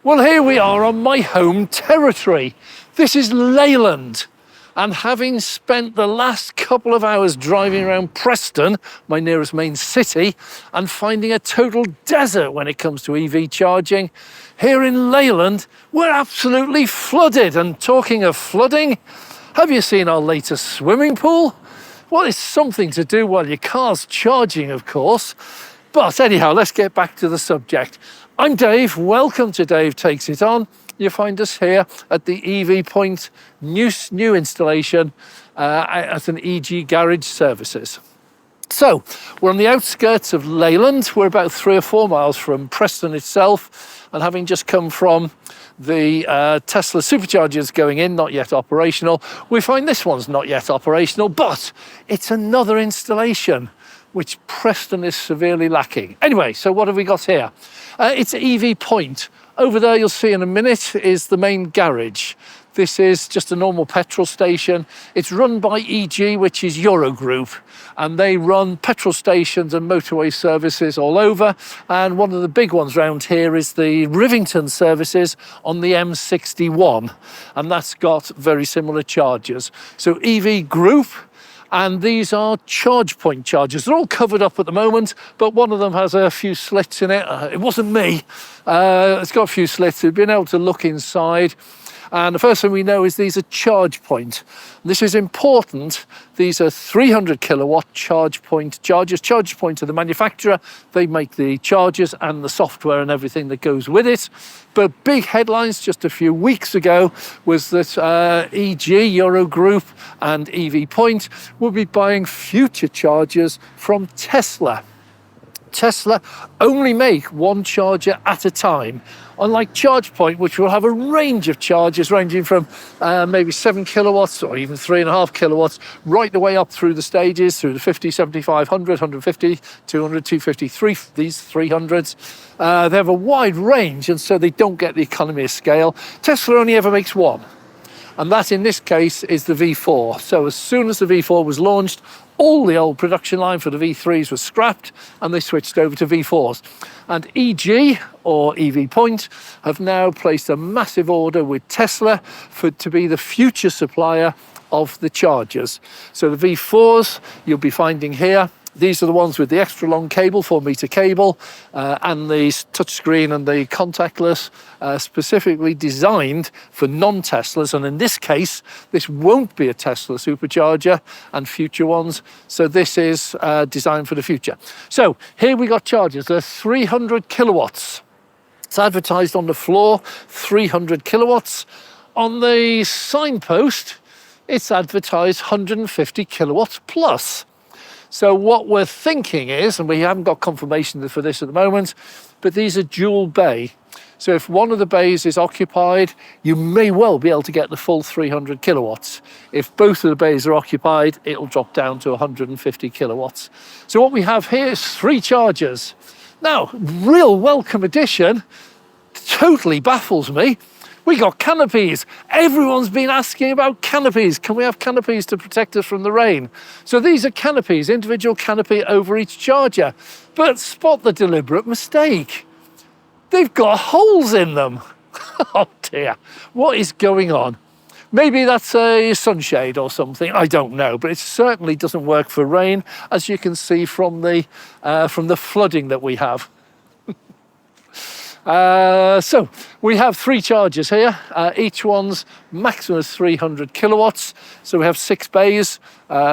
Well, here we are on my home territory. This is Leyland. And having spent the last couple of hours driving around Preston, my nearest main city, and finding a total desert when it comes to EV charging, here in Leyland, we're absolutely flooded. And talking of flooding, have you seen our latest swimming pool? Well, it's something to do while your car's charging, of course. But anyhow, let's get back to the subject. I'm Dave. Welcome to Dave Takes It On. You find us here at the EV Point new installation at an EG Garage Services. So we're on the outskirts of Leyland. We're about 3 or 4 miles from Preston itself, and having just come from the Tesla superchargers going in, not yet operational, we find this one's not yet operational, but it's another installation which Preston is severely lacking. Anyway, so what have we got here? It's EV Point. Over there, you'll see in a minute, is the main garage. This is just a normal petrol station. It's run by EG, which is Eurogroup, and they run petrol stations and motorway services all over. And one of the big ones around here is the Rivington services on the M61, and that's got very similar chargers. So EV Group. And these are charge point chargers. They're all covered up at the moment, but one of them has a few slits in it. It wasn't me. It's got a few slits. We've been able to look inside. And the first thing we know is these are charge point. This is important. These are 300 kilowatt charge point chargers. Charge point to the manufacturer. They make the chargers and the software and everything that goes with it. But big headlines just a few weeks ago was that EG, Eurogroup and EV Point will be buying future chargers from Tesla. Tesla only make one charger at a time, unlike ChargePoint, which will have a range of chargers ranging from maybe 7 kilowatts or even 3.5 kilowatts, right the way up through the stages, through the 50, 75, 100, 150, 200, 250, these 300s. They have a wide range, and so they don't get the economy of scale. Tesla only ever makes one, and that in this case is the V4. So as soon as the V4 was launched, all the old production line for the V3s was scrapped and they switched over to V4s. And EG, or EV Point, have now placed a massive order with Tesla to be the future supplier of the chargers. So the V4s you'll be finding here. These are the ones with the extra long cable, 4-meter cable, and the touchscreen and the contactless, specifically designed for non-Teslas. And in this case, this won't be a Tesla supercharger and future ones. So this is designed for the future. So here we got chargers. They're 300 kilowatts. It's advertised on the floor, 300 kilowatts. On the signpost, it's advertised 150 kilowatts plus. So what we're thinking is, and we haven't got confirmation for this at the moment, but these are dual bay. So if one of the bays is occupied, you may well be able to get the full 300 kilowatts. If both of the bays are occupied, it'll drop down to 150 kilowatts. So what we have here is 3 chargers. Now, real welcome addition, totally baffles me. We got canopies. Everyone's been asking about canopies. Can we have canopies to protect us from the rain? So these are canopies, individual canopy over each charger. But spot the deliberate mistake. They've got holes in them. Oh dear, what is going on? Maybe that's a sunshade or something, I don't know, but it certainly doesn't work for rain, as you can see from the flooding that we have. So we have 3 chargers here. Each one's maximum is 300 kilowatts. So we have 6 bays.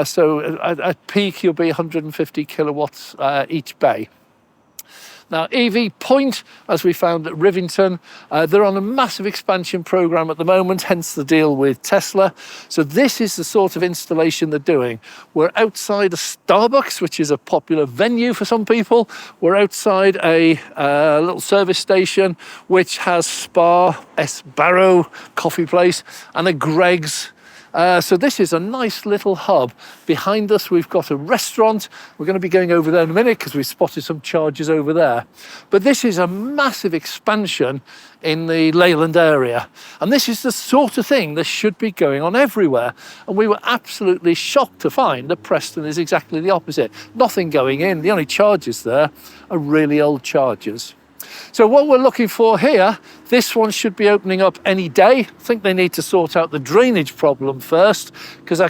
So at peak, you'll be 150 kilowatts each bay. Now, EV Point, as we found at Rivington, they're on a massive expansion program at the moment, hence the deal with Tesla. So this is the sort of installation they're doing. We're outside a Starbucks, which is a popular venue for some people. We're outside a little service station, which has Spa, S Barrow coffee place, and a Greg's. So this is a nice little hub. Behind us, we've got a restaurant. We're going to be going over there in a minute because we spotted some chargers over there. But this is a massive expansion in the Leyland area. And this is the sort of thing that should be going on everywhere. And we were absolutely shocked to find that Preston is exactly the opposite. Nothing going in. The only chargers there are really old chargers. So what we're looking for here, this one should be opening up any day. I think they need to sort out the drainage problem first, because I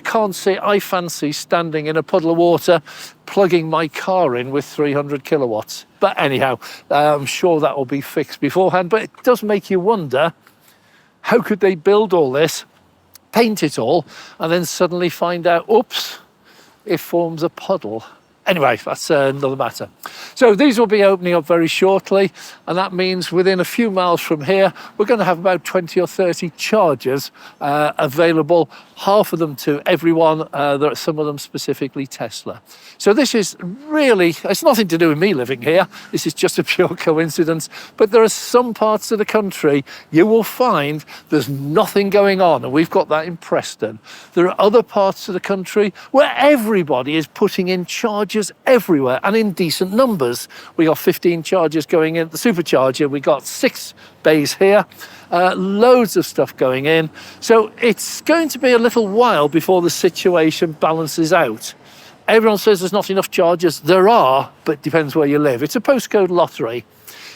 fancy standing in a puddle of water, plugging my car in with 300 kilowatts. But anyhow, I'm sure that will be fixed beforehand. But it does make you wonder, how could they build all this, paint it all, and then suddenly find out, oops, it forms a puddle? Anyway, that's another matter. So these will be opening up very shortly, and that means within a few miles from here, we're going to have about 20 or 30 chargers available, half of them to everyone. There are some of them specifically Tesla. So this is really, it's nothing to do with me living here. This is just a pure coincidence. But there are some parts of the country you will find there's nothing going on, and we've got that in Preston. There are other parts of the country where everybody is putting in chargers everywhere and in decent numbers. We got 15 chargers going in the supercharger. We got 6 bays here. Loads of stuff going in. So it's going to be a little while before the situation balances out. Everyone says there's not enough chargers. There are, but it depends where you live. It's a postcode lottery.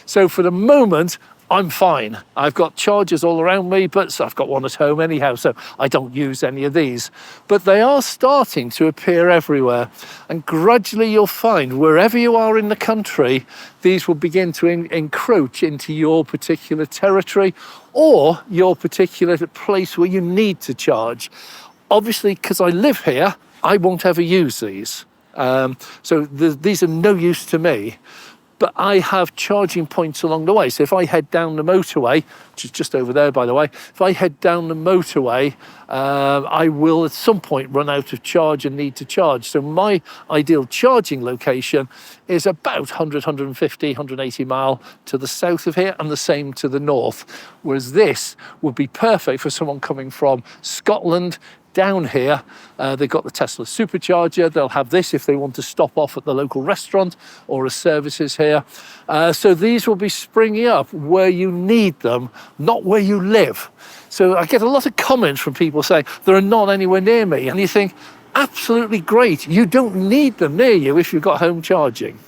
So for the moment, I'm fine. I've got chargers all around me, but I've got one at home anyhow, so I don't use any of these. But they are starting to appear everywhere. And gradually you'll find, wherever you are in the country, these will begin to encroach into your particular territory or your particular place where you need to charge. Obviously, because I live here, I won't ever use these. So these are no use to me. But I have charging points along the way. So if I head down the motorway, which is just over there, by the way, if I head down the motorway, I will at some point run out of charge and need to charge. So my ideal charging location is about 100, 150, 180 mile to the south of here, and the same to the north. Whereas this would be perfect for someone coming from Scotland down here. They've got the Tesla supercharger. They'll have this if they want to stop off at the local restaurant or a services here. So these will be springing up where you need them, not where you live. So I get a lot of comments from people saying there are none anywhere near me, and you think, absolutely great, you don't need them near you if you've got home charging.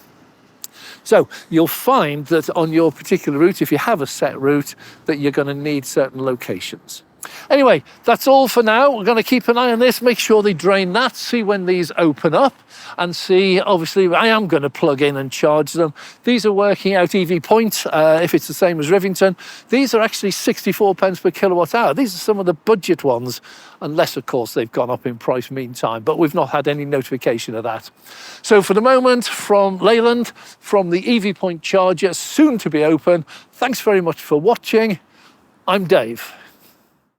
So you'll find that on your particular route, if you have a set route, that you're going to need certain locations. Anyway, that's all for now. We're going to keep an eye on this, make sure they drain that, see when these open up, and see, obviously, I am going to plug in and charge them. These are working out EV Point, if it's the same as Rivington. These are actually 64 pence per kilowatt hour. These are some of the budget ones, unless, of course, they've gone up in price meantime, but we've not had any notification of that. So for the moment, from Leyland, from the EV Point charger, soon to be open, thanks very much for watching. I'm Dave.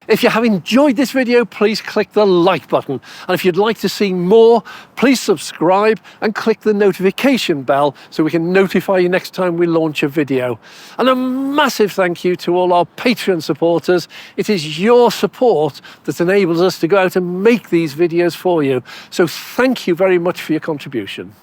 If you have enjoyed this video, please click the like button. And if you'd like to see more, please subscribe and click the notification bell so we can notify you next time we launch a video. And a massive thank you to all our Patreon supporters. It is your support that enables us to go out and make these videos for you. So thank you very much for your contribution.